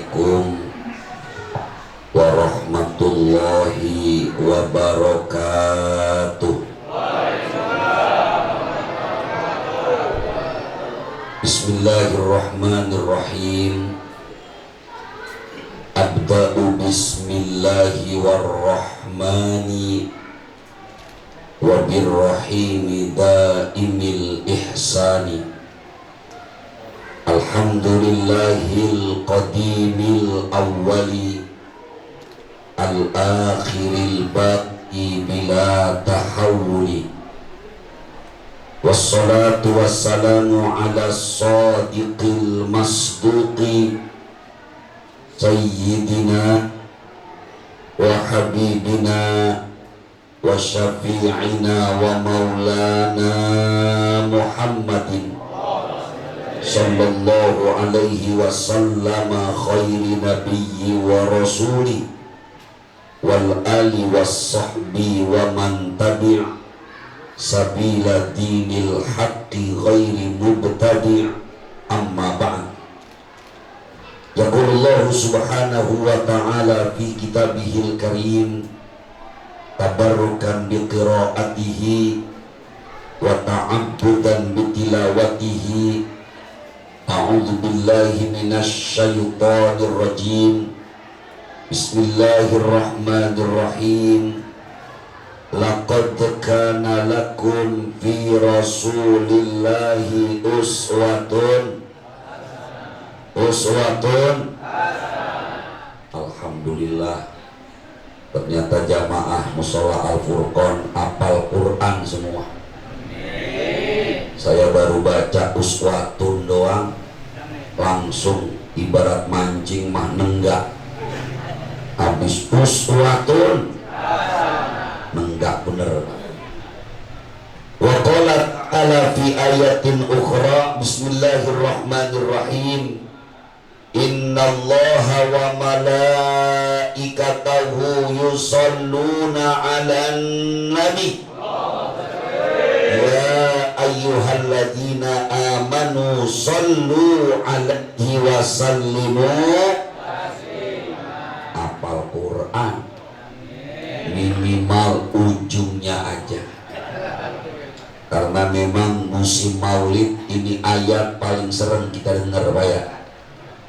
Assalamualaikum warahmatullahi wabarakatuh. Bismillahirrahmanirrahim. Abda'u bismillahi warrahmani wabirrahimi daimil ihsani. Alhamdulillahil qadimil awwali al-akhiril baqi bila tahawuli. Wassalatu wassalamu ala sadiqil masduqi sayyidina wa habibina wa syafi'ina wa maulana Muhammadin sallallahu alaihi wasallam, khairi nabiyyi wa rasuli wal ali was sahbi wa man tabi' sabila dinil haqqi ghairi mubtadi', amma ba'd. Yaqulullahu subhanahu wa ta'ala fi kitabihil karim tabarrukan bi qiraatihi wa ta'abbudan bi tilawatihi. A'udzu billahi minasy syaithanir rajim. Bismillahirrahmanirrahim. Laqad kana lakum fi rasulillahi uswatun. Alhamdulillah, ternyata jamaah Mushola Al-Furqon apal Quran semua. Saya baru baca uswatun doang, langsung ibarat mancing mah nenggak. Habis uswatun nenggak bener. Wa qala ta'ala fi ayatin ukhra, bismillahirrahmanirrahim. Innallaha wa malaikatahu yusalluna 'alan nabi. Ya ayyuhalladzina amanu sallu 'alaihi wa sallimu taslima. Apal Quran minimal ujungnya aja, karena memang musim maulid ini ayat paling sering kita dengar Pak ya.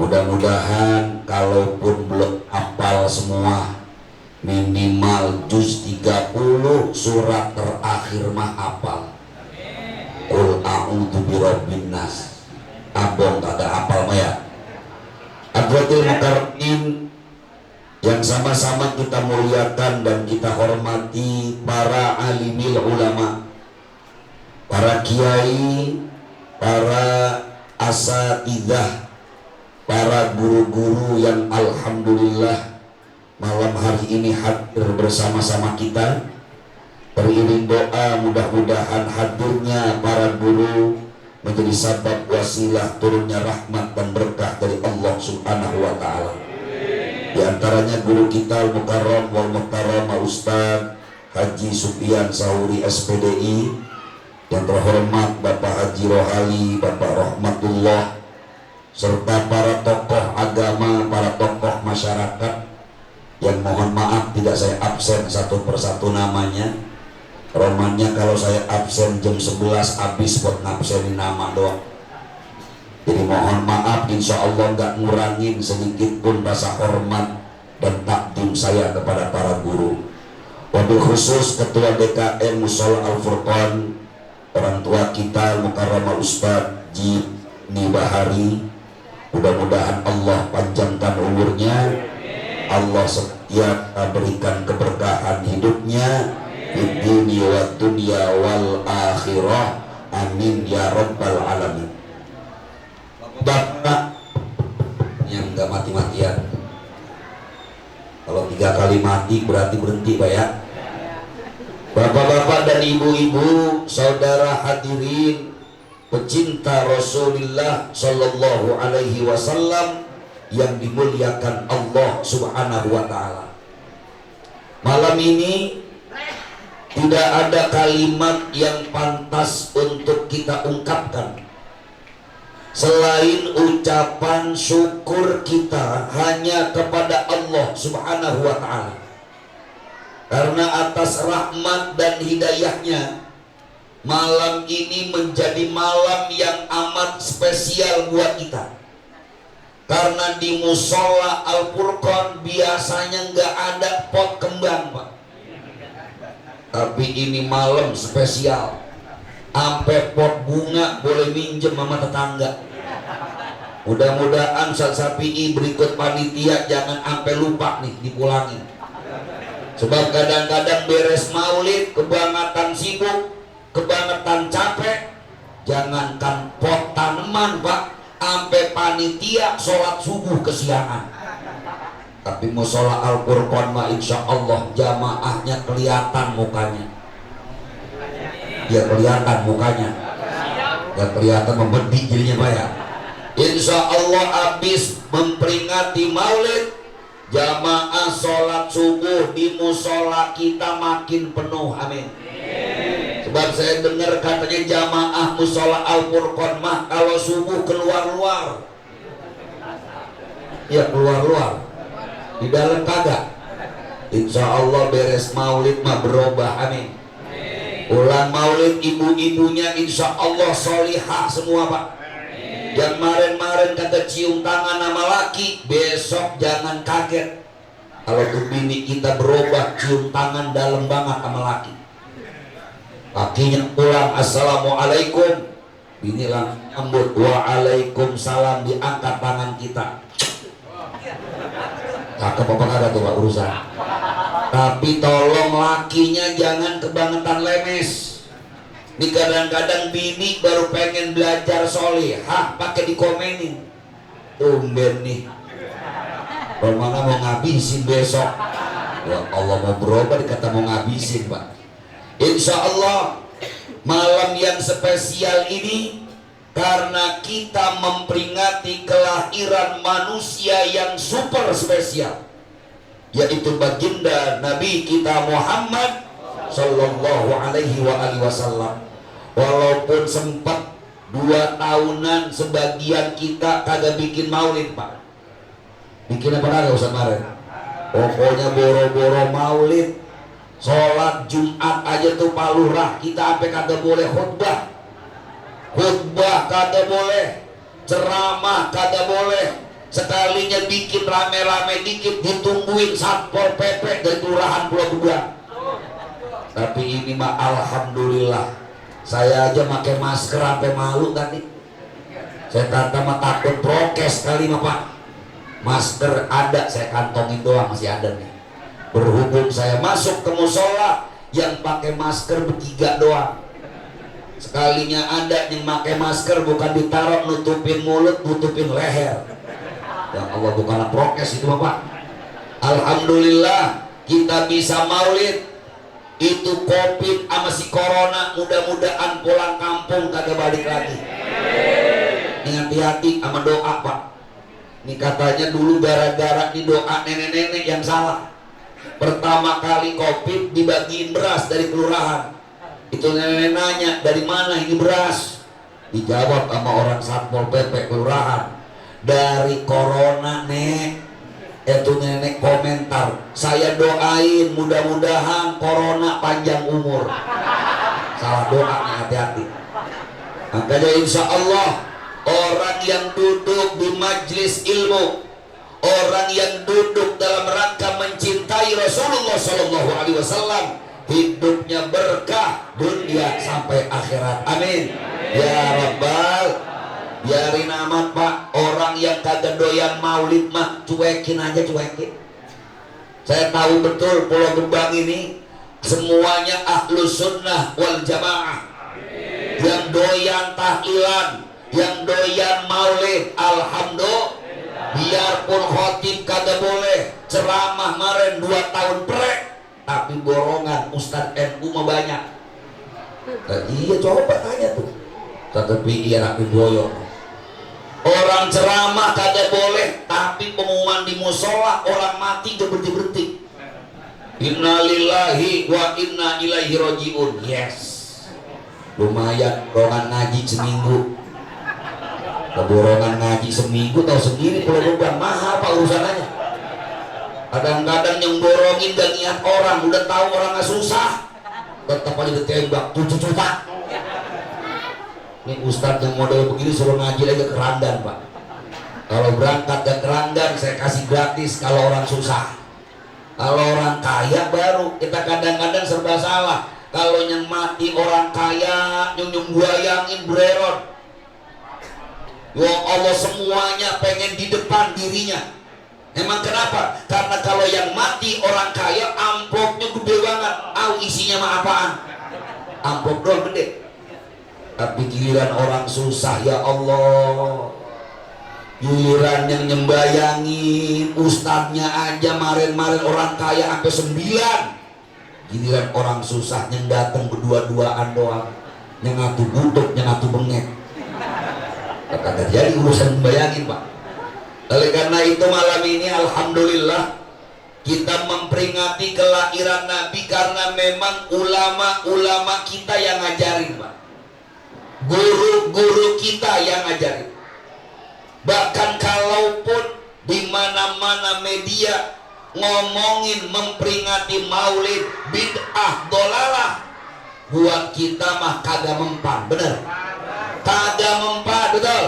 Mudah-mudahan kalaupun belum hafal semua, minimal juz 30 surat terakhir mah hafal. Qul a'udzu birabbin nas. Abang kagak hafal mah ya. Adwatul mukarramin yang sama-sama kita muliakan dan kita hormati, para alimil ulama, para kiai, para asatidzah, para guru-guru yang alhamdulillah malam hari ini hadir bersama-sama kita. Beriring doa, mudah-mudahan hadirnya para guru menjadi sabab wasilah turunnya rahmat dan berkah dari Allah subhanahu wa ta'ala. Di antaranya guru kita Al-Mukarram wal Muhtaram Ustaz Haji Sufyan Sahuri SPDI, yang terhormat Bapak Haji Rohali, Bapak Rahmatullah, serta para tokoh agama, para tokoh masyarakat yang mohon maaf tidak saya absen satu persatu namanya. Romannya kalau saya absen jam 11 habis buat ngabsenin nama doang. Jadi mohon maaf, insya Allah nggak ngurangin sedikit pun rasa hormat dan takdim saya kepada para guru. Wabil khusus Ketua DKM Mushola Al-Furqon, orang tua kita Mukarramah Ustaz Jibni Bahari. Mudah-mudahan Allah panjangkan umurnya, Allah setia berikan keberkahan hidupnya di dunia wa dunia wal akhirah, amin ya rabbal alamin. Bapak yang gak mati-matian, kalau 3 kali mati berarti berhenti Pak ya. Bapak-bapak dan ibu-ibu, saudara hadirin pecinta Rasulullah sallallahu alaihi wasallam yang dimuliakan Allah subhanahu wa ta'ala. Malam ini tidak ada kalimat yang pantas untuk kita ungkapkan selain ucapan syukur kita hanya kepada Allah Subhanahu wa ta'ala, karena atas rahmat dan hidayahnya malam ini menjadi malam yang amat spesial buat kita. Karena di musola Al-Furqan biasanya nggak ada pot kembang, Pak, tapi ini malam spesial. Sampai pot bunga boleh minjem sama tetangga. Mudah-mudahan Ustaz Sapi'i berikut panitia jangan sampai lupa nih dipulangin. Sebab kadang-kadang beres maulid kebangetan sibuk, kebangetan capek, jangankan pot tanaman, Pak, sampai panitia sholat subuh kesiangan. Tapi musola Al-Furqan mah insya Allah jamaahnya kelihatan mukanya. Ya kelihatan mukanya, ya kelihatan membedik jadinya, Pak ya. Insya Allah habis memperingati maulid, jamaah sholat subuh di musola kita makin penuh, amin. Sebab saya dengar katanya jamaah musola Al-Furqan mah kalau subuh keluar-luar. Ya keluar-luar, di dalam kagak. Insya Allah beres maulid mah berubah, amin. Ulang maulid ibu-ibunya insya Allah solihah semua, Pak. Yang kemarin kata cium tangan sama laki, besok jangan kaget kalau tuh bini kita berubah cium tangan dalam banget sama laki. Lakinya pulang assalamualaikum, bini langsung nyambut waalaikumsalam, diangkat tangan kita. Cakep apa kagak tuh Pak urusan. Tapi tolong lakinya jangan kebangetan lemes. Ini kadang-kadang bini baru pengen belajar solihah pakai dikomenin. Tumben nih, Romana mau ngabisin besok. Ya Allah, mau berubah dikata mau ngabisin, Pak. Insya Allah malam yang spesial ini karena kita memperingati kelahiran manusia yang super spesial, yaitu baginda Nabi kita Muhammad Sallallahu Alaihi Wasallam. Walaupun sempat 2 tahunan sebagian kita kagak bikin maulid, Pak. Bikin apa kagak Ustaz kemarin? Pokoknya boro-boro maulid, sholat Jumat aja tuh Pak Lurah kita sampai kagak boleh khutbah. Khutbah kagak boleh, ceramah kagak boleh. Sekalinya bikin rame-rame dikit ditungguin Satpol PP dari Kelurahan Pulau Gebang. Tapi ini mah alhamdulillah, saya aja pakai masker sampai malu tadi. Saya kata mah takut prokes kali mah, Pak. Masker ada, saya kantongin doang masih ada nih. Berhubung saya masuk ke musola yang pakai masker bertiga doang. Sekalinya ada yang pakai masker bukan ditaruh nutupin mulut, nutupin leher. Ya Allah, bukanlah prokes itu Bapak. Alhamdulillah kita bisa maulid. Itu COVID sama si corona mudah-mudahan pulang kampung kagak balik lagi. Ini hati-hati sama doa, Pak. Ini katanya dulu gara-gara di doa nenek-nenek yang salah. Pertama kali COVID dibagiin beras dari kelurahan. Itu nenek nanya, dari mana ini beras? Dijawab sama orang Satpol PP kelurahan, dari corona, Nek. Itu nenek komentar, saya doain mudah-mudahan corona panjang umur. Salah doa nih, hati-hati. Makanya insya Allah orang yang duduk di majlis ilmu, orang yang duduk dalam rangka mencintai Rasulullah SAW, hidupnya berkah dunia sampai akhirat. Amin ya Rabbal. Biarin amat, Pak. Orang yang kagak doyan maulid mah cuekin aja, cuekin. Saya tahu betul Pulau Gebang ini semuanya ahlu sunnah wal jamaah, yang doyan tahlilan, yang doyan maulid. Alhamdulillah. Biarpun khotib kagak boleh, ceramah kemarin 2 tahun prek, tapi borongan Ustadz NU mah banyak. Iya, coba tanya tuh. Tetapi iya rapi boyong. Orang ceramah kagak boleh, tapi pengumuman di musola orang mati gak berhenti. Innalillahi wa inna ilaihi rajiun. Yes, lumayan rombongan ngaji seminggu. keborongan ngaji seminggu tahu sendiri kalau beban mahal pak urusannya. Kadang-kadang yang borongin gak niat orang, udah tahu orangnya susah tetap aja ditembak 7 juta. Ini ustadz yang model begini suruh ngaji aja ke Ranggan pak. Kalau berangkat ke Ranggan saya kasih gratis kalau orang susah. Kalau orang kaya baru kita kadang-kadang serba salah. Kalau yang mati orang kaya nyung bayangin bereron. Ya Allah semuanya pengen di depan dirinya. Emang kenapa? Karena kalau yang mati orang kaya amplopnya gede banget. Isinya mah apaan? Amplop doang gede. Tapi giliran orang susah ya Allah. Giliran yang nyembayangin ustadznya aja marin-marin orang kaya sampai 9. Giliran orang susah yang datang berdua-duaan doang. Yang ngatu butuh, yang ngatu bengek. Kagak jadi urusan membayangin pak. Oleh karena itu malam ini alhamdulillah kita memperingati kelahiran Nabi karena memang ulama-ulama kita yang ngajarin pak. Guru-guru kita yang ngajarin. Bahkan kalaupun di mana-mana media ngomongin memperingati maulid bid'ah dolalah, buat kita mah kagak mempan, bener? Kagak mempan, betul?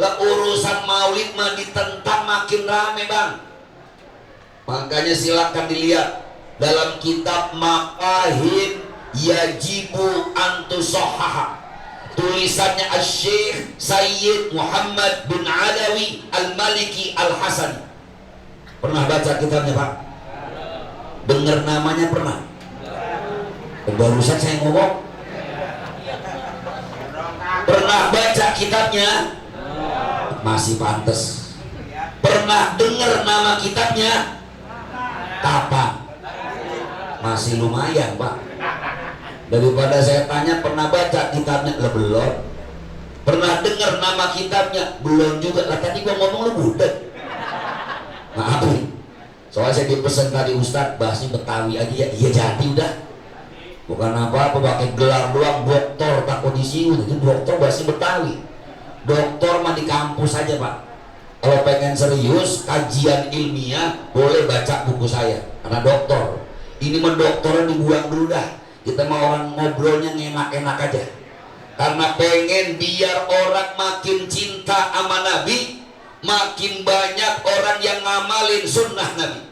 Urusan maulid mah ditentang makin rame bang. Makanya silakan dilihat dalam kitab Maqahid Yajibu Antusohaha, tulisannya Asy-Syaikh Sayyid Muhammad bin Alawi Al-Maliki Al-Hasani. Pernah baca kitabnya pak? Dengar namanya pernah? Barusan saya ngomong. Pernah baca kitabnya? Masih pantes. Pernah dengar nama kitabnya? Kapan? Masih lumayan pak. Daripada saya tanya pernah baca kitabnya, lah belum. Pernah dengar nama kitabnya? Belum juga. Lah tadi gua ngomong lu budak. Maafin. Soalnya saya dipesan tadi Ustadz bahasnya Betawi aja ya. Iya jadi udah. Bukan apa-apa pakai gelar doang doktor tak kondisi itu doktor bahasa Betawi. Doktor mah di kampus aja pak. Kalau pengen serius kajian ilmiah boleh baca buku saya karena doktor. Ini mendoktoran dibuang dulu dah. Kita mau orang ngobrolnya enak-enak aja. Karena pengen biar orang makin cinta sama Nabi, makin banyak orang yang ngamalin sunnah Nabi.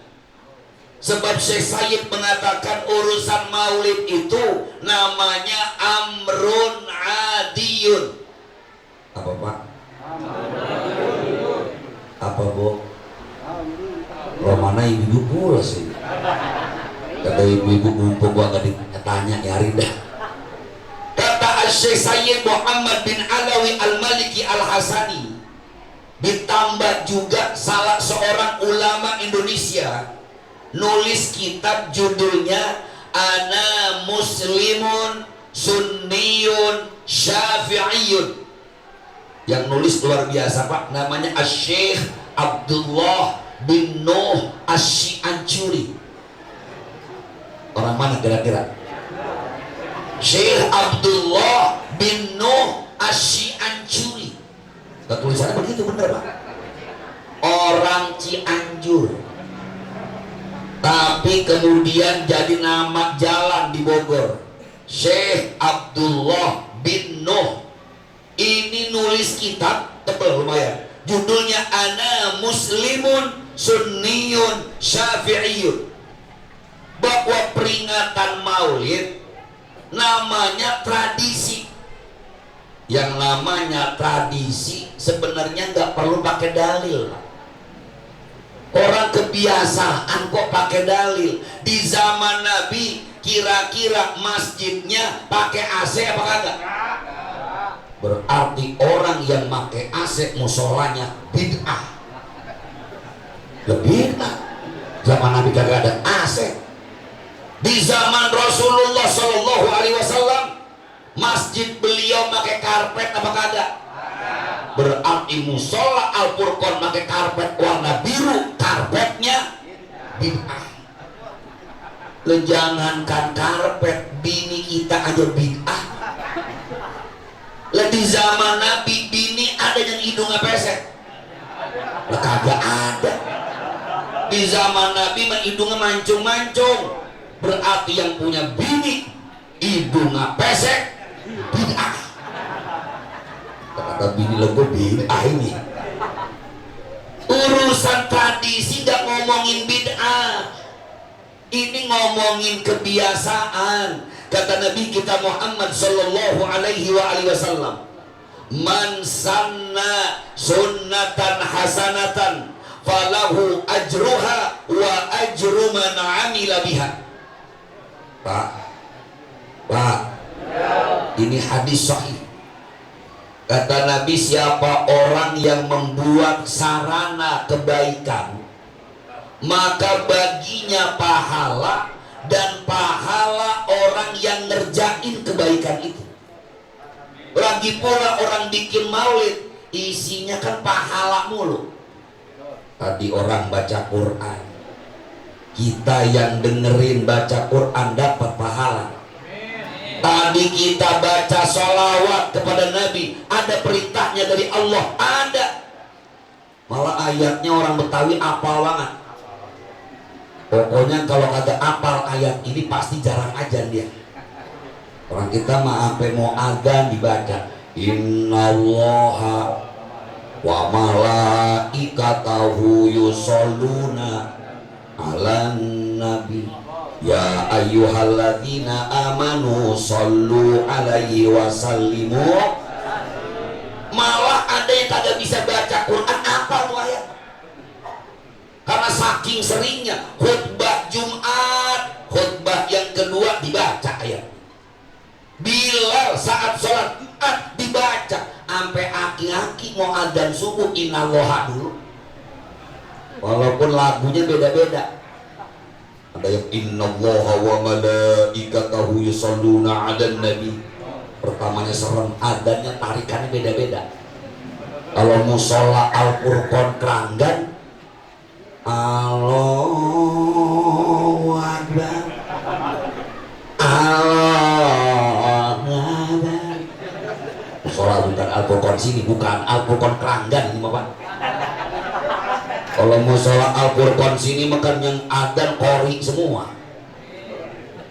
Sebab Syekh Sayyid mengatakan urusan maulid itu namanya amrun adiyun. Apa pak? Apa bu? Lo mana ibu-ibu pula sih? Kata ibu-ibu mumpung gua gak ditanya nyari dah. Kata Syekh Sayyid Muhammad bin Alawi Al-Maliki Al-Hasani, ditambah juga salah seorang ulama Indonesia nulis kitab judulnya Ana Muslimun Sunniyun Syafi'iyun. Yang nulis luar biasa pak, namanya Asy-Syaikh Abdullah bin Nuh Asy-Syi'ancuri. Orang mana kira-kira? Syekh Abdullah bin Nuh Asy-Syi'ancuri. Tulisannya begitu bener pak. Orang Cianjur, tapi kemudian jadi nama jalan di Bogor. Syekh Abdullah bin Nuh ini nulis kitab tebal lumayan. Judulnya Ana Muslimun Sunniyun Syafi'iyun. Bahwa peringatan maulid namanya tradisi. Yang namanya tradisi sebenarnya nggak perlu pakai dalil. Orang kebiasaan kok pakai dalil. Di zaman Nabi kira-kira masjidnya pakai AC apa kagak? Berarti orang yang pakai AC musolanya bid'ah. Lebih bid'ah. Zaman Nabi kagak ada AC. Di zaman Rasulullah Shallallahu Alaihi Wasallam masjid beliau pakai karpet apa kagak? Berarti musola Al-Furqan pakai karpet warna biru, karpetnya bid'ah. Jangankan karpet, bini kita aja bid'ah. Lah di zaman Nabi bini ada yang hidungnya pesek? Lah kagak ada. Di zaman Nabi mah hidungnya mancung-mancung. Berarti yang punya bini hidungnya pesek bid'ah. Kata bini lego bid'ah ini. Urusan tradisi gak ngomongin bid'ah, ini ngomongin kebiasaan. Kata Nabi kita Muhammad sallallahu alaihi wasallam, man sanna sunnatan hasanatan falahu ajruha wa ajru man amila biha. Pak, ini hadis sahih. Kata Nabi, siapa orang yang membuat sarana kebaikan, maka baginya pahala dan pahala orang yang ngerjain kebaikan itu. Lagi pula orang bikin maulid, isinya kan pahala mulu. Tadi orang baca Quran, kita yang dengerin baca Quran dapat pahala. Tadi kita baca sholawat kepada Nabi, ada perintahnya dari Allah, ada. Malah ayatnya orang Betawi apal banget. Pokoknya kalau kagak apal ayat ini pasti jarang ajan dia. Orang kita mah sampai mau adzan dibaca innallaha wa malaikatahu yusholluna 'alan nabi ya ayyuhalladzina amanu shollu alaihi wa sallimu. Malah ada yang kagak bisa baca Quran apa tuh ayat, karena saking seringnya khutbah Jumat, khutbah yang kedua dibaca ayat. Bilal saat sholat Jumat dibaca, sampai aki-aki mau adzan subuh innallaha dulu, walaupun lagunya beda-beda. Ada yang innallaha wa malaikatahu yusholluna 'alan nabi. Pertamanya serem, adzannya tarikannya beda-beda. Kalau musola Al-Furqan Keranggan, Allahu Akbar, Allahu Akbar. Musola bukan Al-Furqan sini, bukan Al-Furqan Keranggan ini Bapak. Kalau musola Al-Furqan sini makan yang adzan qori semua,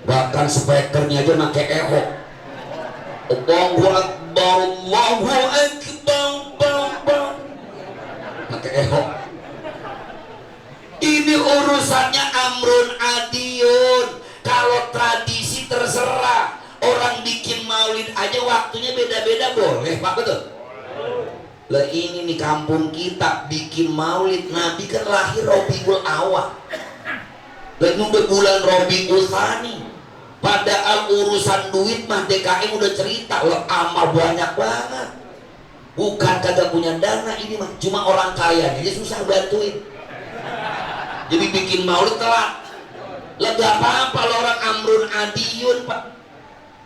bahkan speakernya aja pakai echo. Allahu Akbar, Allahu Akbar, pakai echo. Ini urusannya amrun adiyun. Kalau tradisi terserah, orang bikin maulid aja waktunya beda-beda boleh Pak, betul? Lah ini nih kampung kita bikin maulid, Nabi kan lahir Rabiul Awal. Lah udah bulan Rabiul Tsani. Padahal urusan duit mah DKM udah cerita loh, amal banyak banget. Bukan kagak punya dana ini mah, cuma orang kaya jadi susah bantuin. Jadi bikin maulid telat. Lah gak apa-apa lo orang amrun adiyun Pak.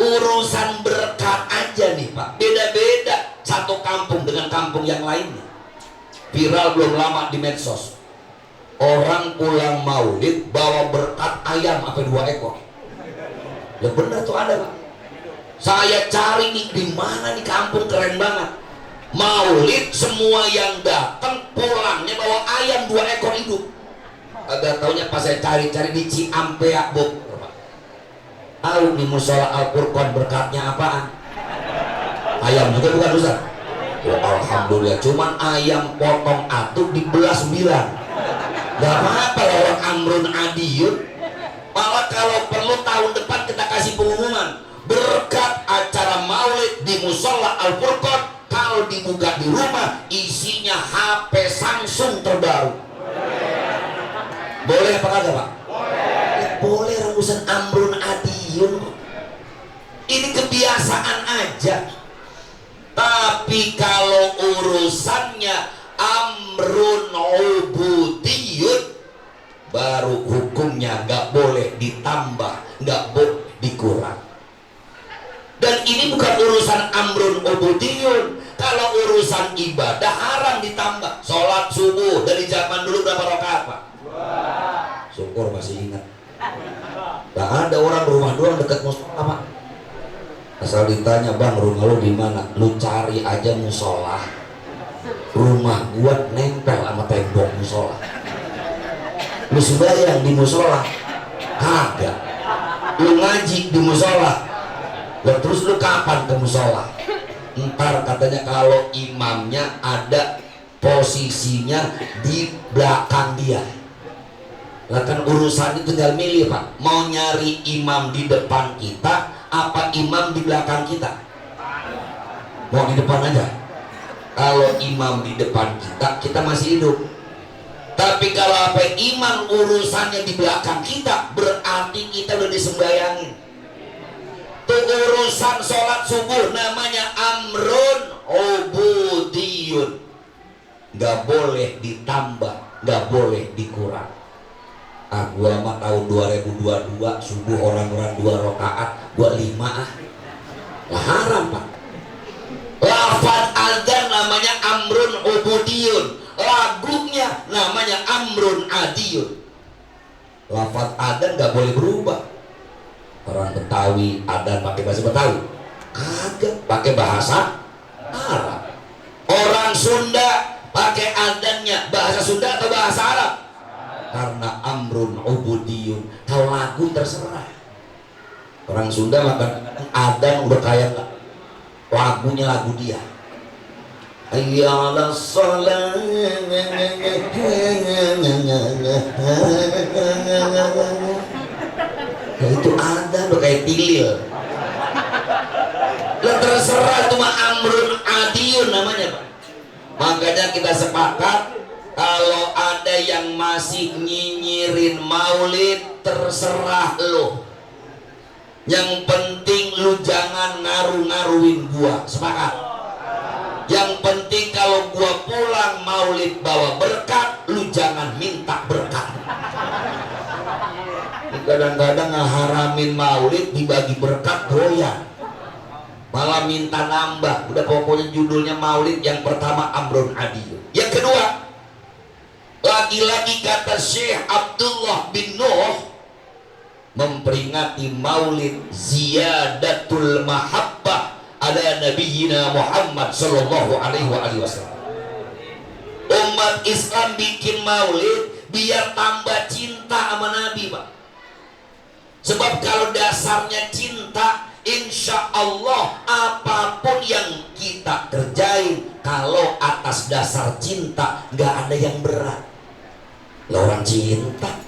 Urusan berkat aja nih Pak, beda-beda satu kampung dengan kampung yang lainnya. Viral belum lama di medsos, orang pulang maulid bawa berkat ayam apa 2 ekor. Ya bener tuh ada Pak. Saya cari nih di mana nih kampung keren banget. Maulid semua yang datang pulangnya bawa ayam 2 ekor hidup. Agak taunya pas saya cari-cari di Ciampea Bu. Tahu di musola Al-Furqan berkatnya apaan? Ayam juga bukan Ustaz? Oh, alhamdulillah, cuman ayam potong atuk dibelah 9. Gak apa-apa orang amrun adiyun. Malah kalau perlu tahun depan kita kasih pengumuman berkat acara maulid di musola Al-Furqan, kalau dibuka di rumah isinya HP Samsung terbaru. Boleh apa kagak Pak? Boleh, urusan amrun adiyun. Ini kebiasaan aja. Tapi kalau urusannya amrun ubudiyun, baru hukumnya nggak boleh ditambah, nggak boleh dikurang. Dan ini bukan urusan amrun ubudiyun. Kalau urusan ibadah haram ditambah. Sholat subuh dari zaman dulu berapa rakaat Pak? Syukur masih ingat. Gak ada orang rumah doang dekat musola Pak. Asal ditanya, bang rumah lu di mana? Lu cari aja musola Rumah gua nempel sama tembok musola. Lu sembahyang di musola kagak, lu ngaji di musola, lah terus lu kapan ke musola? Ntar katanya kalau imamnya ada posisinya di belakang dia. Lah kan urusan itu tinggal milih Pak, mau nyari imam di depan kita apa imam di belakang kita? Mau di depan aja. Kalau imam di depan kita, kita masih hidup. Tapi kalau apa imam urusannya di belakang kita, berarti kita udah disembayangin. Itu urusan sholat subuh namanya amrun ubudiyun. Gak boleh ditambah, gak boleh dikurang. Gua mah tahun 2022 subuh orang-orang 2 rakaat, gua 5 Lah haram Pak. Lafaz azan namanya amrun ubudiyun, lagunya namanya amrun adiyun. Lafaz adzan gak boleh berubah. Orang Betawi adzan pakai bahasa Betawi kagak, pakai bahasa Arab. Orang Sunda pakai adzannya bahasa Sunda atau bahasa Arab? Karena amrun ubudiyun, kalau lagu terserah. Orang Sunda makan adzan udah kayak lagunya lagu dia. Ayyala sholat, itu ada loh kayak tilil. Lah terserah, cuma amrun adiyun namanya Pak. Makanya kita sepakat kalau ada yang masih nyinyirin maulid, terserah lo. Yang penting lu jangan ngaruh-ngaruhin gua, sepakat. Yang penting kalau gua pulang maulid bawa berkat, lu jangan minta berkat. Kadang-kadang ngeharamin maulid dibagi berkat doyan, malah minta nambah. Udah pokoknya judulnya maulid yang pertama amrun adiyun. Yang kedua, lagi-lagi kata Syekh Abdullah bin Nuh memperingati maulid ziyadatul mahabbah ala nabiyina Muhammad sallallahu alaihi wasallam. Umat Islam bikin maulid biar tambah cinta sama Nabi Pak. Sebab kalau dasarnya cinta, insya Allah apapun yang kita kerjain kalau atas dasar cinta nggak ada yang berat. Lah orang cinta.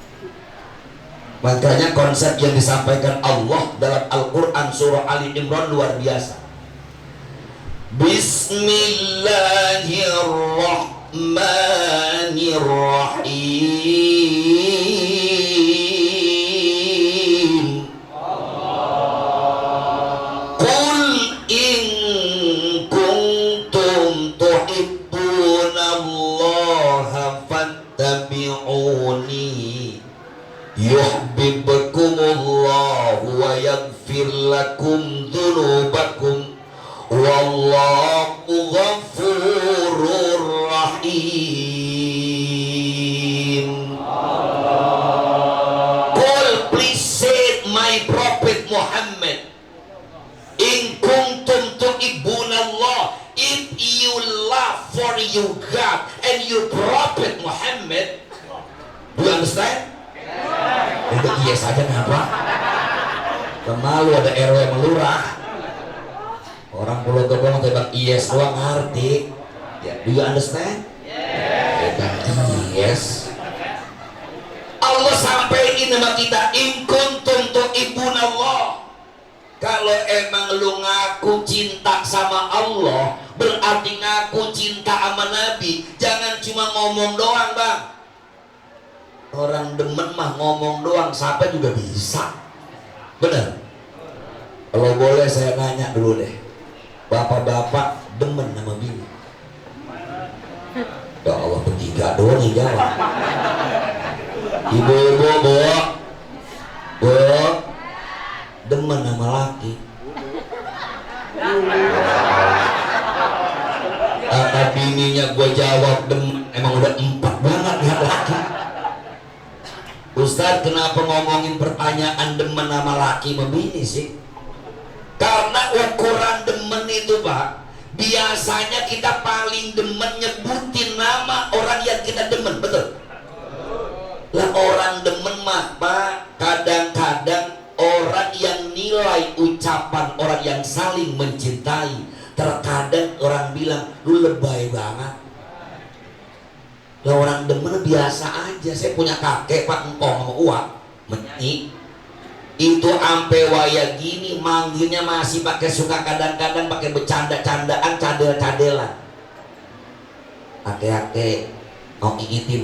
Makanya konsep yang disampaikan Allah dalam Al-Quran surah Ali Imran luar biasa. Bismillahirrahmanirrahim. Qul in kuntum tuhibbunallaha fattabi'uni yuhibbukumullah wa yaghfir lakum dzunubakum wallahu ghafurur rahim. Qul, please say my prophet Muhammad, in kuntum tuhibbunallah, if you love for you God and you prophet Muhammad, do you understand? Itu iya saja kenapa? Kemalu ada RW melurah. Orang Pulau Gebang tebak yes doang ngerti. Ya, do you understand? Tebak yes. Allah sampaikan nama kita, in kuntum tuhibbunallah. Kalau emang lu ngaku cinta sama Allah, berarti ngaku cinta sama Nabi. Jangan cuma ngomong doang Bang. Orang demen mah ngomong doang, siapa juga bisa. Bener? Kalau boleh saya nanya dulu deh, bapak-bapak demen sama bini? Ya Allah, bertiga doang yang jawab. Ibu-ibu, bu, demen sama laki? Kata bininya gue jawab demen, emang udah 4 banget ya laki. Ustaz, kenapa ngomongin pertanyaan demen sama laki membini sih? Karena ukuran demen itu Pak, Biasanya kita paling demen nyebutin nama orang yang kita demen, betul? Lah orang demen mah Pak, kadang-kadang orang yang nilai ucapan orang yang saling mencintai, terkadang orang bilang lu lebay banget. Lah orang demen biasa aja. Saya punya kakek Pak, engkong sama uak menyanyi itu ampe waya gini manggilnya masih pakai suka kadang-kadang pakai bercanda-candaan, cadel-cadelan. Ake-ake mau iitin.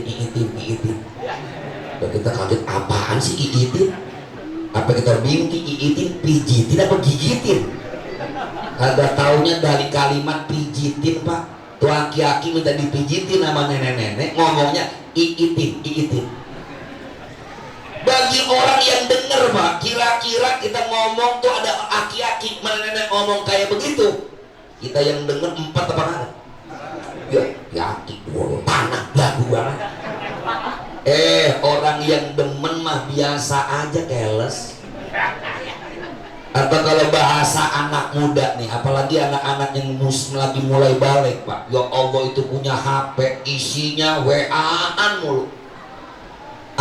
Dan kita kaget, apaan sih iitin? Apa kita bingung iitin, pijitin apa gigitin? Kagak taunya dari kalimat pijitin Pak. Tuh aki-aki minta dipijitin sama nenek-nenek, ngomongnya iitin. Bagi orang yang dengar Pak, kira-kira kita ngomong tuh ada aki-aki nenek ngomong kayak begitu, kita yang dengar empat apa ada? Ya aki, tanah lagu banget. Orang yang demen mah biasa aja, keles. Atau kalau bahasa anak muda nih, apalagi anak-anak yang lagi mulai balik Pak, ya Allah itu punya HP isinya WA-an mulu.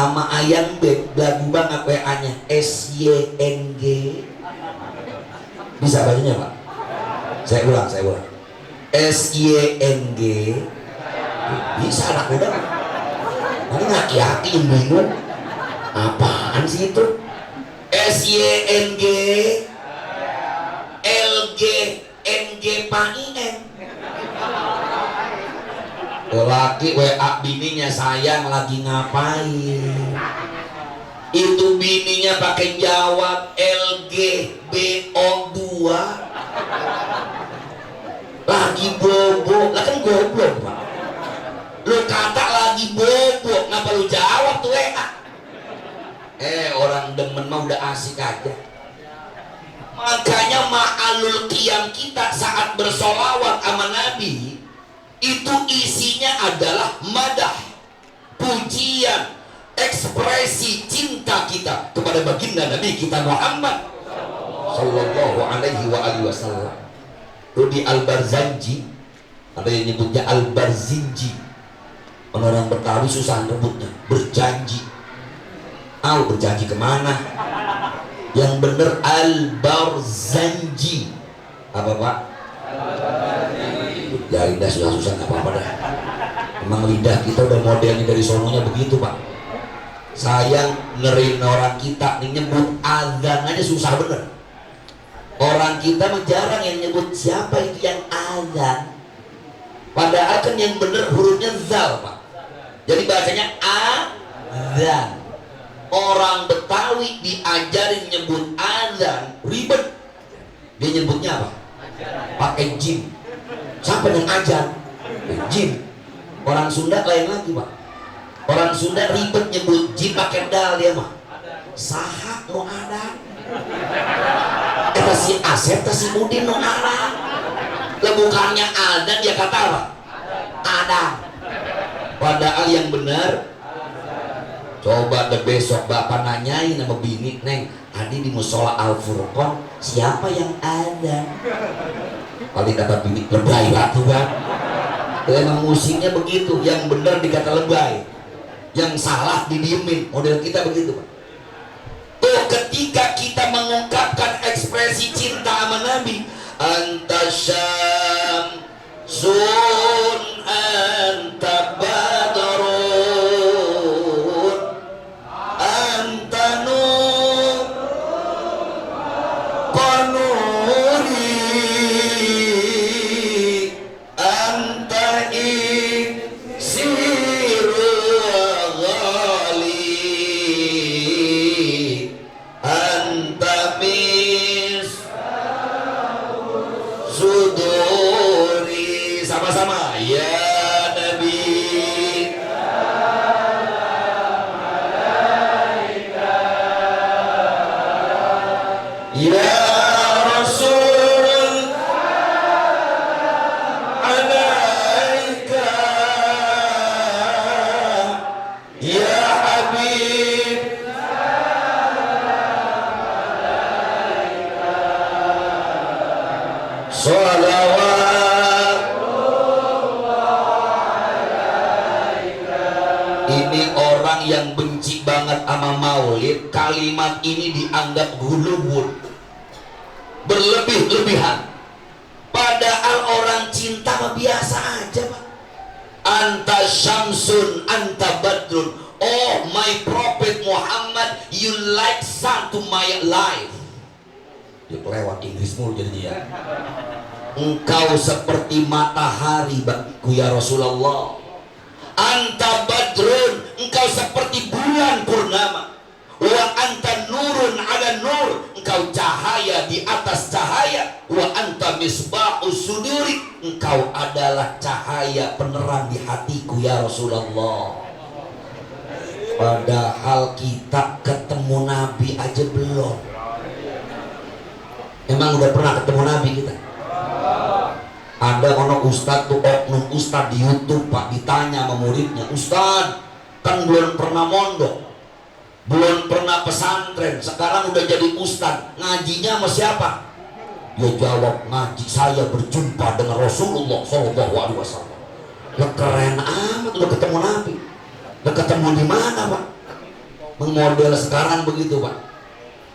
Sama ayam beb, lagu banget WA-nya SYNG. Bisa bacanya Pak? Saya ulang SYNG. Bisa anak muda. Ini ngaki-haki yang bingung apaan sih itu? SYNG LG NG PAIN. Laki WA bininya, sayang lagi ngapain? Itu bininya pakai jawab LG BO2. Lagi bobo. Lah kan goblok Pak. Lu kata lagi bobo, ngapa lu jawab tuh WA? Orang demen mah udah asik aja. Makanya ma'alul qiyam kita saat bersolawat sama Nabi itu isinya adalah madah, pujian, ekspresi cinta kita kepada baginda Nabi kita Muhammad sallallahu alaihi wasallam. Rudi Al-Barzanji, ada yang nyebutnya Al-Barzinji. Orang Betawi susah nyebutnya, berjanji. Berjanji kemana? Yang bener Al-Barzanji. Apa Pak? Ya lidah susah-susah nggak apa-apa dah. Emang lidah kita udah modelnya dari sononya begitu Pak. Sayang ngerin orang kita nih, nyebut azan aja susah bener. Orang kita mah jarang yang nyebut siapa itu yang azan. Padahal kan yang bener hurufnya zal Pak. Jadi bahasanya azan. Orang Betawi diajarin nyebut azan ribet. Dia nyebutnya apa? Pakai jim. Siapa yang ajar? Jim. Orang Sunda lain lagi Pak. Orang Sunda ribet nyebut jim pakai dal dia mah. Saha no ada. Eta si Asep, eta si Udin no ada. Lah bukannya ada dia kata apa? Ada. Padahal yang benar. Coba deh besok bapak nanyain sama bini, Neng, tadi di musola Al-Furqon siapa yang ada? Paling kata bini, lebay batu Bang. Emang musiknya begitu, yang benar dikata lebay, yang salah didiemin. Model kita begitu Pak. Tuh ketika kita mengungkapkan ekspresi cinta sama Nabi, anta syam sun anta badrun anta nur qanuri anta iksiru ghali anta mis suduri. Sama-sama ya Nabi. Ya Rasul alaika. Ya Habib salawat yang benci banget sama maulid, kalimat ini dianggap guluwun, berlebih-lebihan. Padahal orang cinta mah biasa aja, Pak. Anta syamsun, anta badrun. Oh my prophet Muhammad, you like sun to my life. Dia lewat Inggris mulu jadi dia. Engkau seperti matahari bagiku ya Rasulullah. Anta badrun, engkau seperti bulan purnama. Wa anta nurun ala nur, engkau cahaya di atas cahaya. Wa anta misbahus suduri, engkau adalah cahaya penerang di hatiku ya Rasulullah. Padahal kita ketemu Nabi aja belum. Emang udah pernah ketemu Nabi kita? Ada ono ustad tuh, oknum ustad di YouTube, Pak, ditanya sama muridnya, Ustad kan belum pernah mondok, belum pernah pesantren, sekarang udah jadi ustad, ngajinya sama siapa? Dia jawab, ngaji saya berjumpa dengan Rasulullah Shallallahu Alaihi Wasallam. Lah keren amat, udah ketemu Nabi. Udah ketemu di mana, Pak? Mengodel sekarang begitu, Pak.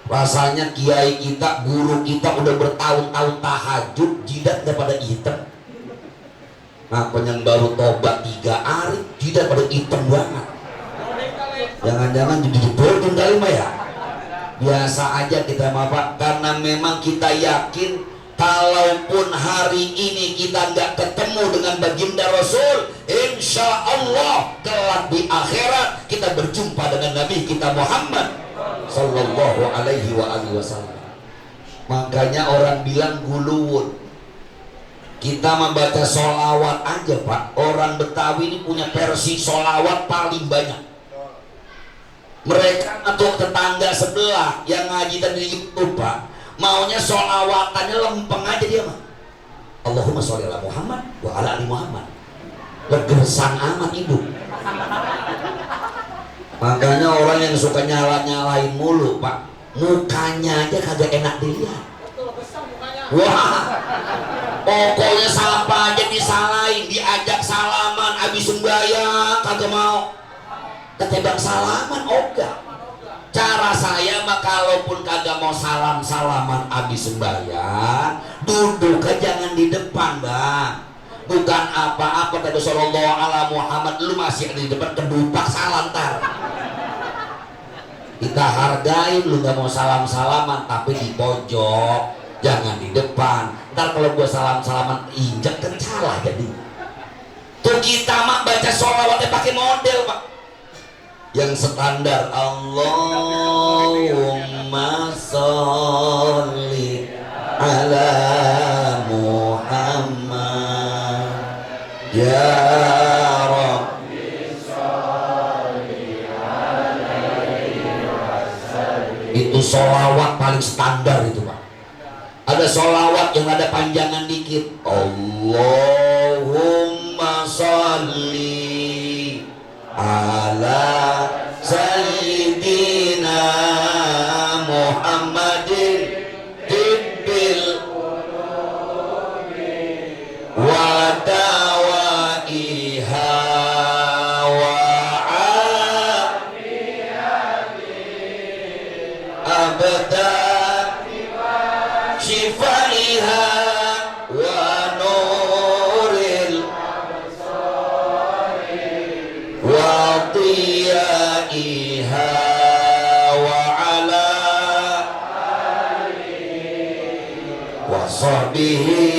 Rasanya kiai kita, guru kita udah bertahun-tahun tahajud, jidatnya pada hitam. Nah, yang baru tobat 3 hari, jidat pada hitam banget. Jangan-jangan jadi dibodohin kali mah ya. Biasa aja kita mah, Pak, karena memang kita yakin kalaupun hari ini kita nggak ketemu dengan baginda Rasul, insya Allah kelak di akhirat kita berjumpa dengan Nabi kita Muhammad Sallallahu alaihi wasallam. Makanya orang bilang guluwun. Kita membaca sholawat aja, Pak. Orang Betawi ini punya versi sholawat paling banyak. Mereka atau tetangga sebelah yang ngaji tadi di YouTube, Pak, maunya sholawatannya lempeng aja dia, mah. Allahumma sholli ala Muhammad wa ala ali Muhammad. Legesan amat hidup. Makanya orang yang suka nyalain mulu, Pak, mukanya aja kagak enak dilihat. Wah, pokoknya salah aja disalahin, diajak salaman, abis sembahyang kagak mau. Ketebak salaman, ogah. Cara saya mah kalaupun kagak mau salaman abis sembahyang, duduk aja, jangan di depan, Bang. Bukan apa-apa kata Sallallahu ala Muhammad, lu masih ada di depan kedupak salam tar. Kita hargain, lu gak mau salam-salaman tapi di pojok, jangan di depan. Ntar kalau gua salam-salaman injek kan salah jadi. Tuh kita mah baca sholawatnya pakai model, Pak. Yang standar Allahumma sholli ala Muhammad ya Rabbi sholli alaihi wasallam. Itu sholawat paling standar itu, Pak. Ada sholawat yang ada panjangan dikit, Allahumma sholli ala Sayyidina Muhammadin tibbil wa dawaiha wa abada shifaiha wa nuril wa diyaiha wa ala wa sahbihi.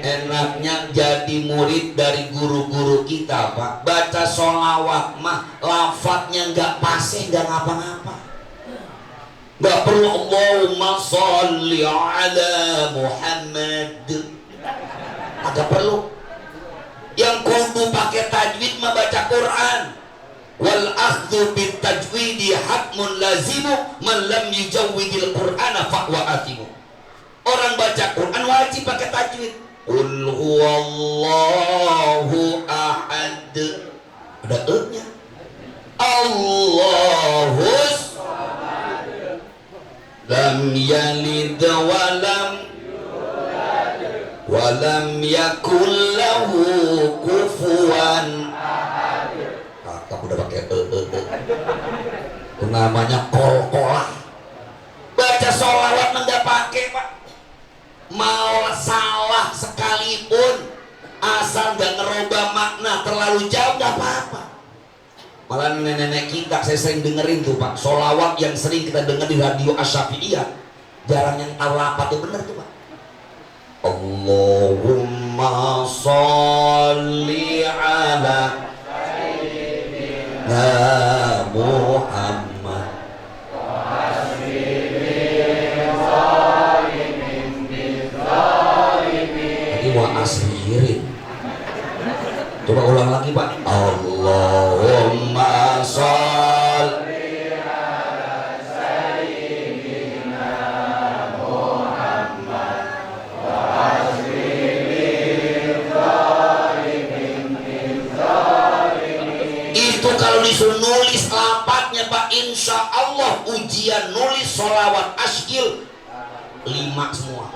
Enaknya jadi murid dari guru-guru kita, Pak. Baca sholawat mah lafadznya nggak pasti, nggak ngapa-ngapa. Nggak perlu Allahumma sholli ala Muhammad, agak perlu. Yang kudu pakai tajwid mah baca Quran. Wal akhdhu bit tajwidi hatmun lazimu man lam yujawwidil Qur'ana fahwa athimu. Orang baca Quran wajib pakai tajwid. Qul huwallahu ahad, ada e-nya. Allahus lam yalid walam yakul lahu kufuwan ahad. Itu namanya kol-kolah. Baca sholawat nggak pakai pak, mau salah sekalipun asal nggak ngerubah makna terlalu jauh nggak apa-apa. Malah nenek-nenek kita saya sering dengerin tuh pak, sholawat yang sering kita denger di radio Asy-Syafi'iyah jarang yang tahu apa tuh bener tuh pak. Allahumma sholli ala sayyidina Muhammad tadi wa aslirin. Coba ulang lagi pak. Allahumma sholli ala sayyidina Muhammad wa aslirin zalimin. Itu kalau disuruh nulis lapatnya pak, insya Allah ujian nulis sholawat asyil 5 semua.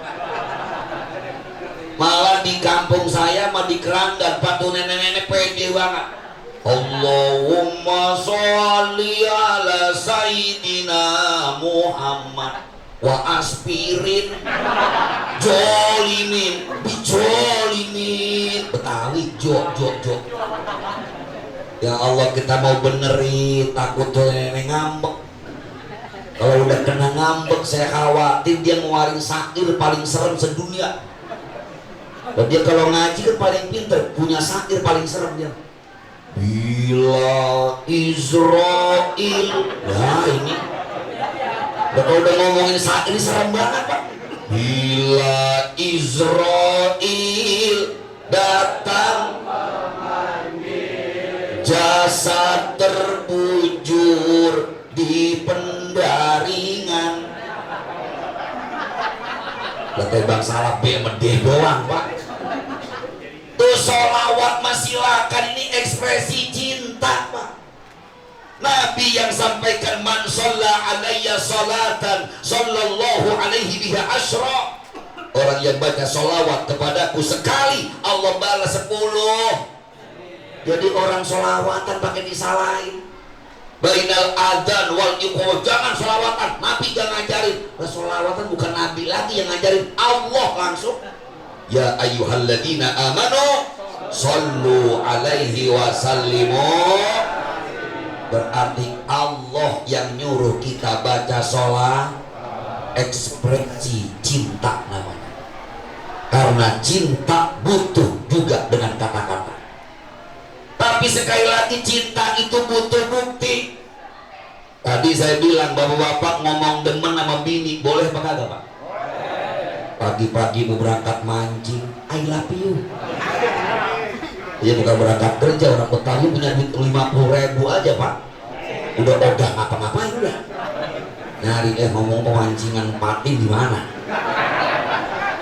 Malah di kampung saya mah di Keranggan pak tuh nenek-nenek pede banget. Allahumma sholli ala sayyidina Muhammad wa aspirin jolimin bijolimin. Betawi jok. Ya Allah kita mau benerin, takut tuh nenek ngambek. Kalau udah kena ngambek saya khawatir dia ngeluarin sakir paling serem sedunia. Dan dia kalau ngaji kan paling pinter, punya sakir paling serem dia. Bila Israel, nah ini kalau udah ngomongin sakir ini serem banget pak. Bila Israel datang jasad terbujur di pendaringan. Lantai bang salah B sama D doang pak. Tuh sholawat masilakan ini ekspresi cinta pak. Nabi yang sampaikan man sholla alayya sholatan sallallahu alaihi biha asyra. Orang yang baca sholawat kepadaku sekali Allah balas 10. Jadi orang sholawatan pakai disalahin. Bainal adzan wal iqamah, jangan sholawatan, Nabi gak ngajarin. Nah, sholawatan bukan Nabi lagi yang ngajarin, Allah langsung. Ya ayyuhalladzina amanu shollu alaihi wa sallimu. Berarti Allah yang nyuruh kita baca sholat. Ekspresi cinta namanya. Karena cinta butuh juga dengan kata-kata. Tapi sekali lagi cinta itu butuh bukti. Tadi saya bilang bapak-bapak ngomong demen sama bini, boleh apa kagak pak? Pagi-pagi mau berangkat mancing, I love you. Dia bukan berangkat kerja, orang Betawi punya duit 50.000 aja pak. Udah ogah ngapa-ngapain udah. Nyari ngomong pemancingan patin di mana?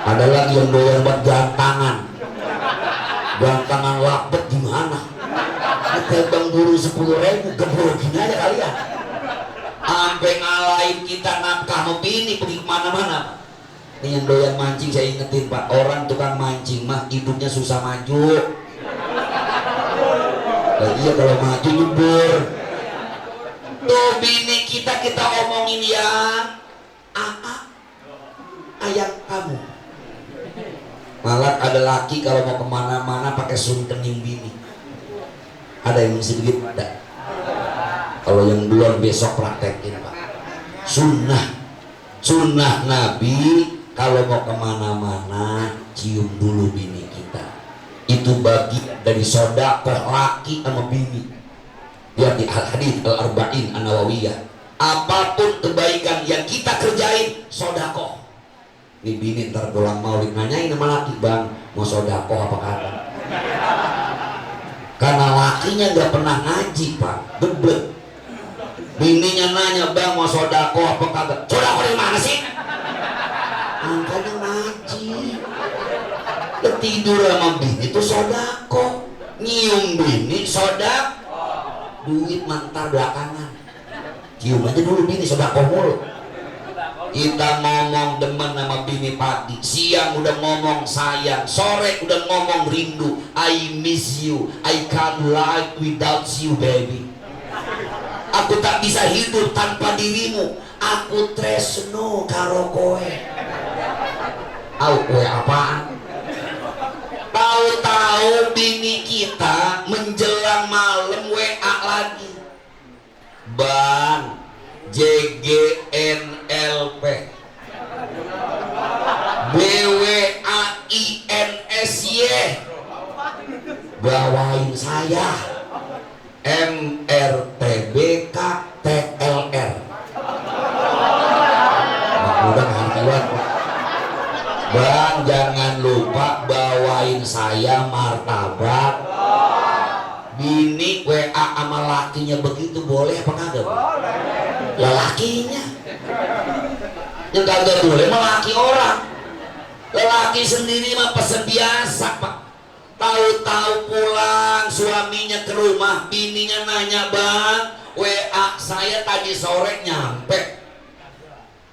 Ada lagi yang doyan buat gantangan. Gantangan lapet di mana? Tebang dulu 10.000 gebrokin aja kalian. Sampai ngalahin kita nafkah mau bini pergi kemana-mana. Ini yang doyan mancing saya ingetin pak, orang tukang mancing mah hidupnya susah maju. Nah, iya kalau maju nyebur. Tuh bini kita omongin yang ayah kamu. Malah ada laki kalau mau kemana-mana pakai sunkening bini. Ada yang mesti begitu? Ada. Kalau yang belum besok praktekin pak. Sunnah Nabi kalau mau kemana-mana cium dulu bini kita. Itu bagi dari sodakoh laki sama bini. Lihat di hadits al-arba'in an-nawawiyah. Apapun kebaikan yang kita kerjain sodakoh. Ini bini ntar pulang maulid nanyain sama laki, bang mau sodakoh apa kagak? Karena lakinya nggak pernah ngaji pak, geblek. Bininya nanya, bang mau sodakoh apa kagak? Sodakoh dari mana sih? Angkanya ngaji. Ketidur sama bini itu sodakoh, nyium bini sodakoh, duit mantar belakangan. Cium aja dulu bini sodakoh mulu. Kita ngomong demen sama bini pagi, siang udah ngomong sayang, sore udah ngomong rindu. I miss you, I can't live without you baby. Aku aku tak bisa hidup tanpa dirimu, aku tresno karo kowe. Kowe apaan? Tahu-tahu bini kita menjelang malam WA lagi, Bang, JGNLP BWAINSY, bawain saya MRTBK TLR. Udah hantiwan, Bang, jangan lupa bawain saya martabak. Bini WA sama lakinya begitu boleh apa kagak? Lelakinya yang kagak boleh melaki orang. Lelaki sendiri mah pesen biasa, Pak. Tahu-tahu pulang suaminya ke rumah, bininya nanya, Bang, WA saya tadi sore nyampe.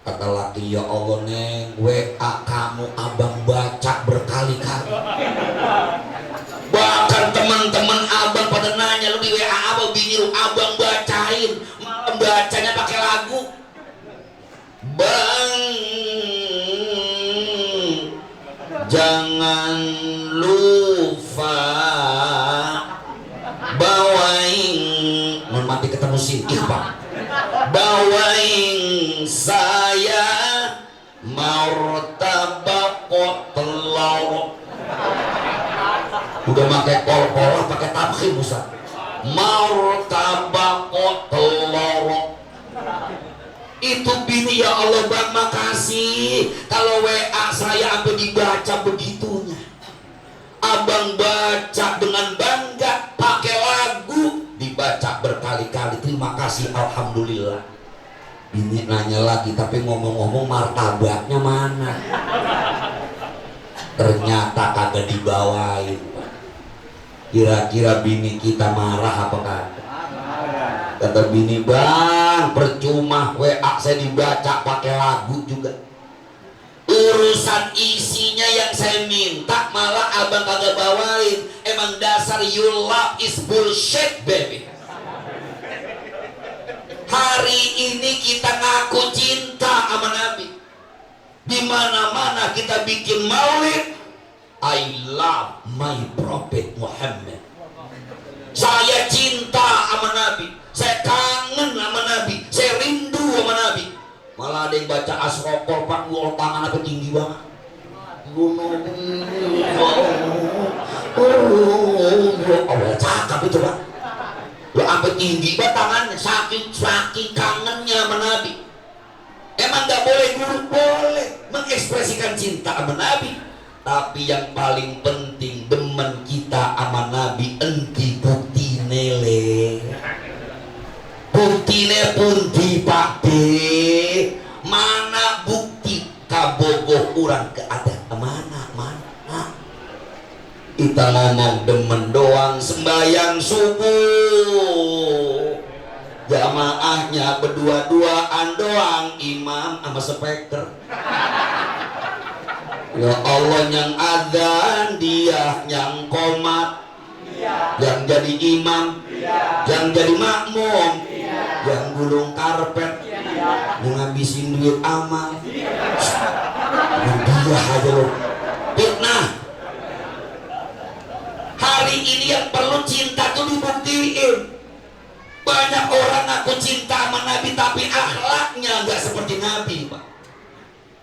Kata laki, ya Allah Neng, WA kamu abang baca berkali-kali. Bahkan teman-teman abang pada nanya, lu di WA apa bini lu, abang bacain, malah bacanya pakai lagu. Bang, jangan lupa bawain, mati ketemu si Iqbal, bawain saya martabak telur. Udah pakai kol-kol, pakai tabkhim Ustaz. Martabak telur. Itu bini, ya Allah Bang, makasih. Kalau WA saya sampai dibaca begitunya. Abang baca dengan bangga, pakai lagu, dibaca berkali-kali. Terima kasih, alhamdulillah. Bini nanya lagi, tapi ngomong-ngomong martabaknya mana? Ternyata kagak dibawain. Kira-kira bini kita marah apa kagak? Kata bini, Bang, percuma WA saya dibaca pakai lagu juga. Urusan isinya yang saya minta malah abang kagak bawain. Emang dasar you love is bullshit, baby. Hari ini kita ngaku cinta sama Nabi. Di mana-mana kita bikin maulid. I love my prophet Muhammad. Saya cinta sama Nabi, saya kangen sama Nabi, saya rindu sama Nabi. Malah ada yang baca asrokol, Pak, gua tangan apa tinggi banget. Oh, cakep itu, Pak. Lo apa tinggi banget tangannya, saking kangennya sama Nabi. Emang nggak boleh dulu, boleh mengekspresikan cinta sama Nabi. Tapi yang paling penting demen kita sama Nabi, enti bukti nele. Buktine pun di Pak D. Mana bukti kabogoh urang ke ada mana? Kita ngomong demen doang, sembahyang subuh jamaahnya berdua-duaan doang, imam sama speaker. Ya Allah, yang adzan dia, yang qomat, yang jadi imam, yang jadi makmum, yang gulung karpet, yang ngabisin duit amal. Dia aja loh, fitnah. Hari ini yang perlu cinta tuh dibuktiin. Banyak orang ngaku cinta sama Nabi tapi akhlaknya nggak seperti Nabi, Pak.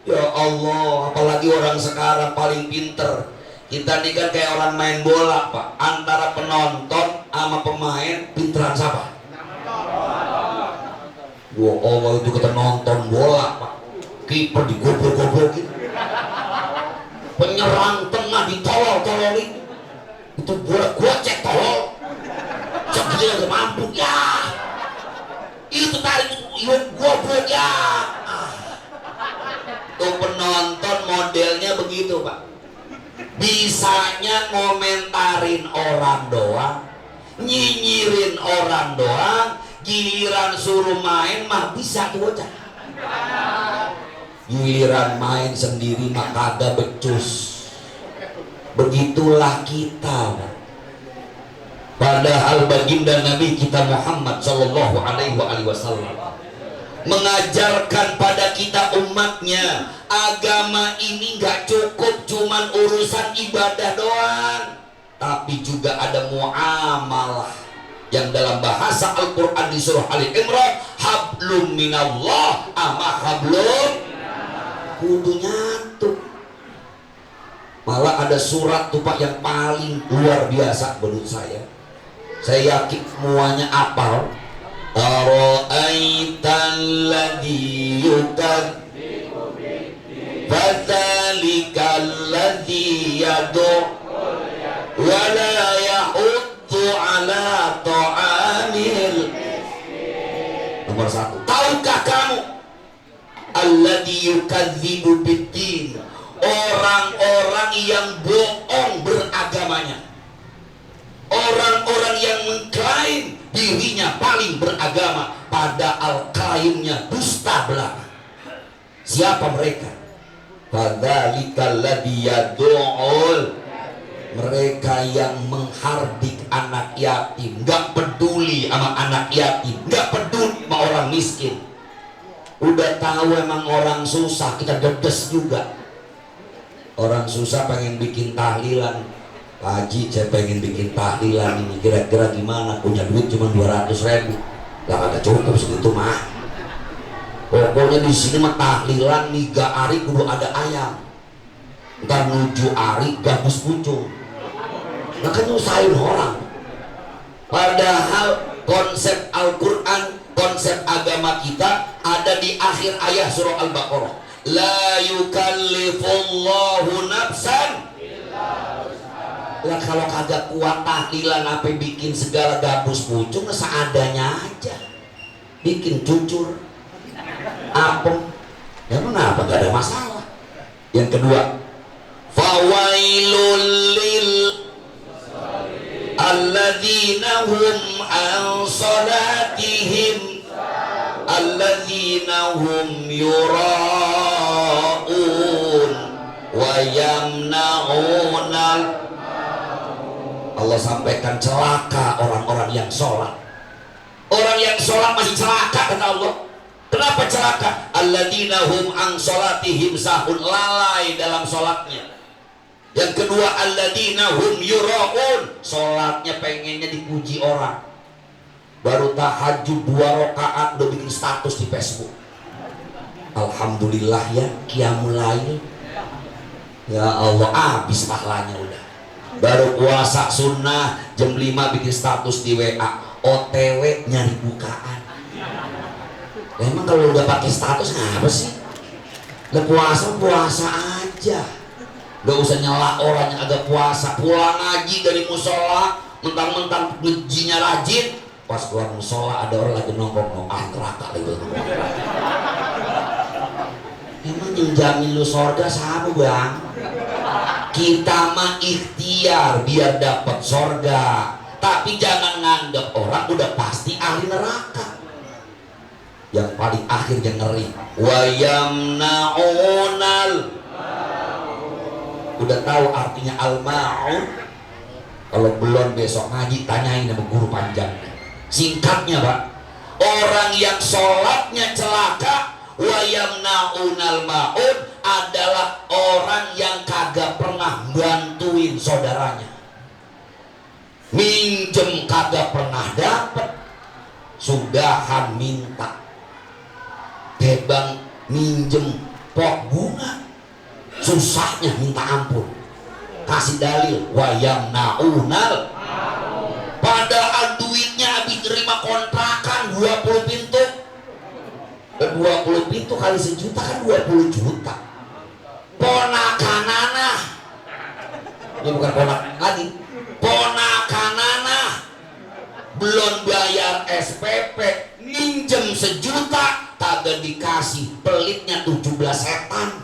Ya Allah, apalagi orang sekarang paling pinter. Kita nih kan kayak orang main bola, Pak. Antara penonton sama pemain, pinteran siapa? Wah, Allah, itu kita nonton bola, Pak. Kiper digobrol-gobrokin, penyerang tengah ditolol-tololin. Itu bola gua cek tolol, cek dia nggak mampu ya. Itu tadi gobrol ya. Tuh penonton modelnya begitu, Pak. Bisanya ngomentarin orang doang, nyinyirin orang doang, giliran suruh main mah bisa tuh bocah. Giliran main sendiri mah kagak becus. Begitulah kita, Pak. Padahal baginda Nabi kita Muhammad Shallallahu Alaihi Wasallam mengajarkan pada kita umatnya, agama ini nggak cukup cuman urusan ibadah doang, tapi juga ada muamalah yang dalam bahasa Al-Quran di surah Ali Imran, hablum minallah ama hablum, kudu nyatu. Malah ada surat tuh Pak yang paling luar biasa menurut saya yakin semuanya apal. Ara'aital ladzi yukadzibu biddin fadzalikal ladzi yad'u wa la yahuddu ala ta'amil miskin. Nomor 1, tahukah kamu alladzi yukadzibu biddin, orang-orang yang bohong beragamanya, orang-orang yang mengklaim dirinya paling beragama, padahal klaimnya dusta belaka. Siapa mereka? Fadzalikal ladzi yad'ul, mereka yang menghardik anak yatim, nggak peduli sama anak yatim, nggak peduli sama orang miskin. Udah tahu emang orang susah, kita dedes juga. Orang susah pengen bikin tahlilan, Pak Haji saya pengen bikin tahlilan ini, kira-kira gimana, punya duit cuma 200.000, lah ada cukup segitu mah. Pokoknya di sini mah tahlilan 3 hari kudu ada ayam, ntar menuju hari gabus pucung, nah kan nyusahin orang. Padahal konsep Al-Quran, konsep agama kita ada di akhir ayat surah Al-Baqarah, la yukallifullahu nafsan. Lah kalau kagak kuat tahlilan apa bikin segala gabus pucung, seadanya aja bikin cucur apem ya kenapa, gak ada masalah. Yang kedua, fawailul lil alladzina hum an salatihim alladzina hum yura'un wa yamna'unal. Allah sampaikan celaka orang-orang yang sholat. Orang yang sholat masih celaka kata Allah. Kenapa celaka? Alladzina hum an sholatihim sahun, lalai dalam sholatnya. Yang kedua, alladzina hum yura'un, sholatnya pengennya dipuji orang. Baru tahajud 2 rakaat udah bikin status di Facebook, alhamdulillah ya qiyamul lail, ya Allah habis pahalanya udah. Baru puasa sunnah jam 5 bikin status di WA, OTW nyari bukaan. Nah, emang kalau udah pakai status ngapa sih? Lah puasa aja, gak usah nyala orang yang agak puasa. Pulang ngaji dari musola, mentang-mentang ngejinya rajin, pas keluar musola ada orang lagi nongkrong, neraka lagi. Emang yang jamin lu sorga siapa bang? Kita mah ikhtiar biar dapat sorga, tapi jangan nganggap orang udah pasti ahli neraka. Yang paling akhir yang ngeri, wayamnaunal, udah tahu artinya al-ma'un? Kalau belum besok ngaji tanyain sama guru panjang. Singkatnya Pak, orang yang sholatnya celaka, wayamnaunal ma'un, adalah orang yang kagak pernah bantuin saudaranya, minjem kagak pernah dapet, sudahan minta, bebang minjem pot bunga, susahnya minta ampun, kasih dalil wayamnaunal, padahal duitnya habis terima kontrakan 20 pintu, 20 pintu kali sejuta kan 20 juta. Ponakanana, ini bukan ponak lagi, ponakanana belum bayar SPP, minjem 1 juta kagak dikasih, pelitnya 17 setan.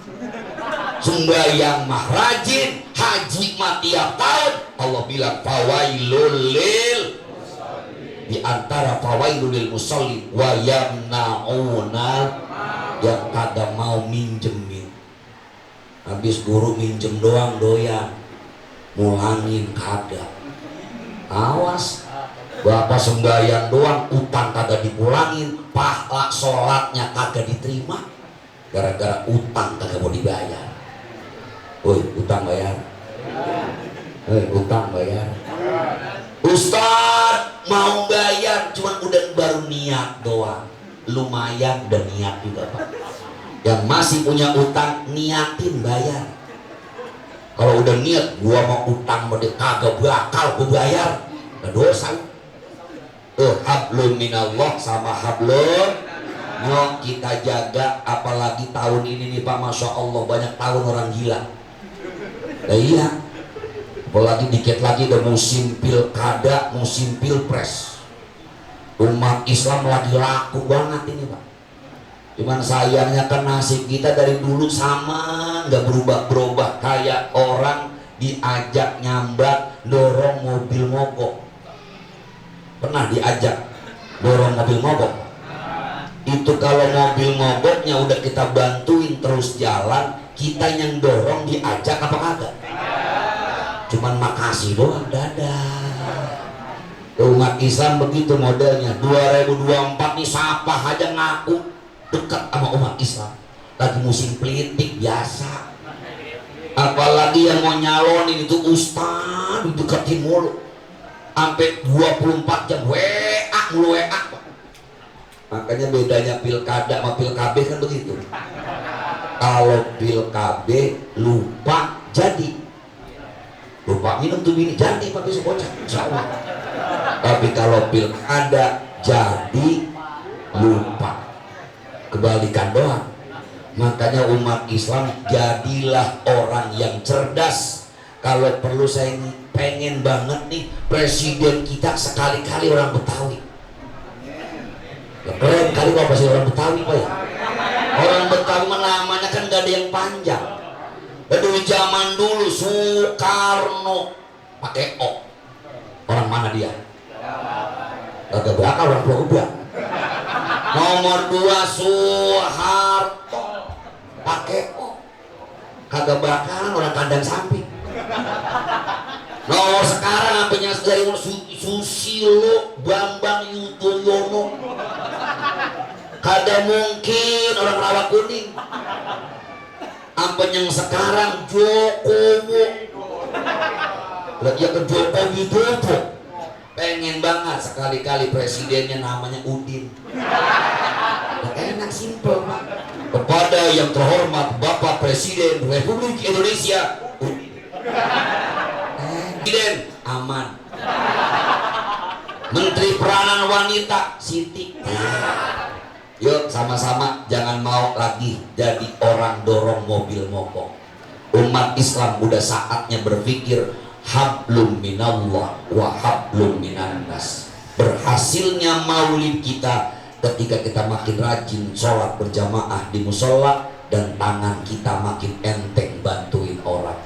Sembahyang mah rajin, haji mah tiap tahun. Allah bilang fawailul lil, di antara fawailul lil musallin wa yamnauna, yang kagak mau minjemin. Habis guru minjem doang doyan, mulangin kagak. Awas, Bapak sembahyang doang, utang kagak dipulangin, pahala sholatnya kagak diterima, gara-gara utang kagak mau dibayar. Woi, utang bayar. Utang bayar. Ustad mau bayar, cuman udah baru niat doang. Lumayan udah niat juga Pak. Yang masih punya utang, niatin bayar. Kalau udah niat, gua mau utang mau kagak bakal gua bayar, nah dosa. Hablum minallah sama hablum nyok kita jaga, apalagi tahun ini nih Pak, Masya Allah banyak tahun orang gila. Nah iya, apalagi dikit lagi udah musim pilkada, musim pilpres, umat Islam lagi laku banget ini Pak. Cuman sayangnya kan nasib kita dari dulu sama, nggak berubah-berubah, kayak orang diajak nyambat dorong mobil mogok. Pernah diajak dorong mobil mogok? Itu kalau mobil mogoknya udah kita bantuin terus jalan, kita yang dorong diajak apa kagak? Cuman makasih doang, dadah. Umat Islam begitu modelnya. 2024 nih siapa aja ngaku dekat sama umat Islam, lagi musim politik biasa. Apalagi yang mau nyalonin itu ustaz dideketin mulu, sampai 24 jam WA mulu WA. Makanya bedanya pilkada sama pilkab kan begitu. Kalau pilkab lupa jadi, lupa minum tuh bini jadi Pak besok bocah insyaallah. Tapi kalau pilkada jadi lupa, kebalikan doang. Makanya umat Islam jadilah orang yang cerdas. Kalau perlu saya pengen banget nih presiden kita sekali-kali orang Betawi. Keren kali kalau presiden orang Betawi Pak ya. Orang Betawi namanya kan gak ada yang panjang. Dari zaman dulu Soekarno pakai O. Orang mana dia? Gak bakal orang Pulau Gebang. Nomor 2 Soeharto pakai O. Kagak bakalan orang kandang samping. Nomor sekarang apanya dari Susilo Bambang Yudhoyono, kagak mungkin orang Rawa Kuning. Apa yang sekarang Jokowi, ya ke Jokowi Dodo, pengen banget sekali-kali presidennya namanya Udin. Enak simpel Pak. Kepada yang terhormat Bapak Presiden Republik Indonesia Udin. Presiden aman. Menteri Peranan Wanita Siti. Yuk sama-sama jangan mau lagi jadi orang dorong mobil mogok. Umat Islam udah saatnya berpikir hablum minallah wa hablum minannas. Berhasilnya maulid kita ketika kita makin rajin sholat berjamaah di musola dan tangan kita makin enteng bantuin orang.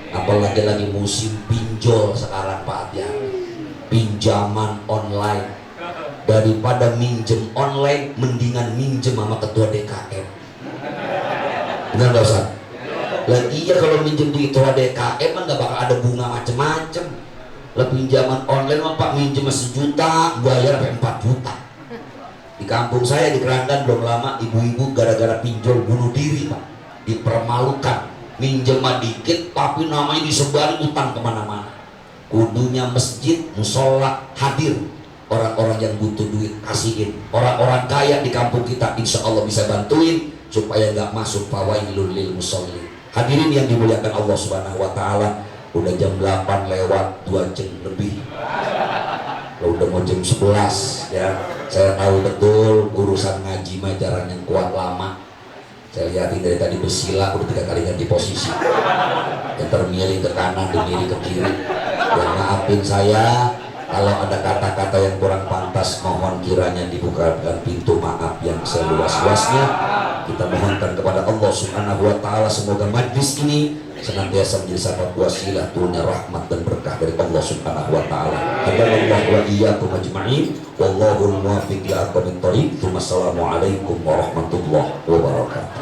Apalagi lagi musim pinjol sekarang Pak Atian, pinjaman online. Daripada minjem online mendingan minjem sama ketua DKM. Benar gak Ustaz? Lah iya, kalau minjem di ketua DKM kan gak bakal ada bunga macem-macem. Lah pinjaman online mah Pak minjem 1 juta bayar sampai 4 juta. Di kampung saya di Keranggan belum lama ibu-ibu gara-gara pinjol bunuh diri Pak, dipermalukan. Minjem mah dikit tapi namanya disebarin utang kemana-mana. Kudunya masjid, musola hadir, orang-orang yang butuh duit kasihin. Orang-orang kaya di kampung kita insya Allah bisa bantuin supaya nggak masuk fawailul lil musallin. Hadirin yang dimuliakan Allah Subhanahu wa taala, udah jam 8 lewat 2 jam lebih. Udah mau jam 11 ya. Saya tahu betul urusan ngaji mah jarang yang kuat lama. Saya lihatin dari tadi bersila udah 3 kali ganti posisi. Yang termiring ke kanan, dimiring ke kiri. Dan maafin saya kalau ada kata-kata yang kurang pantas, mohon kiranya dibukakan pintu maaf yang seluas-luasnya. Kita mohonkan kepada Allah Subhanahu wa taala semoga majlis ini senantiasa menjadi sabab wasilah turunnya rahmat dan berkah dari Allah Subhanahu wa taala. Hadallahu wa iyyakum ajma'in. Wallahul muwaffiq ila aqwamit thoriq. Wassalamualaikum warahmatullahi wabarakatuh.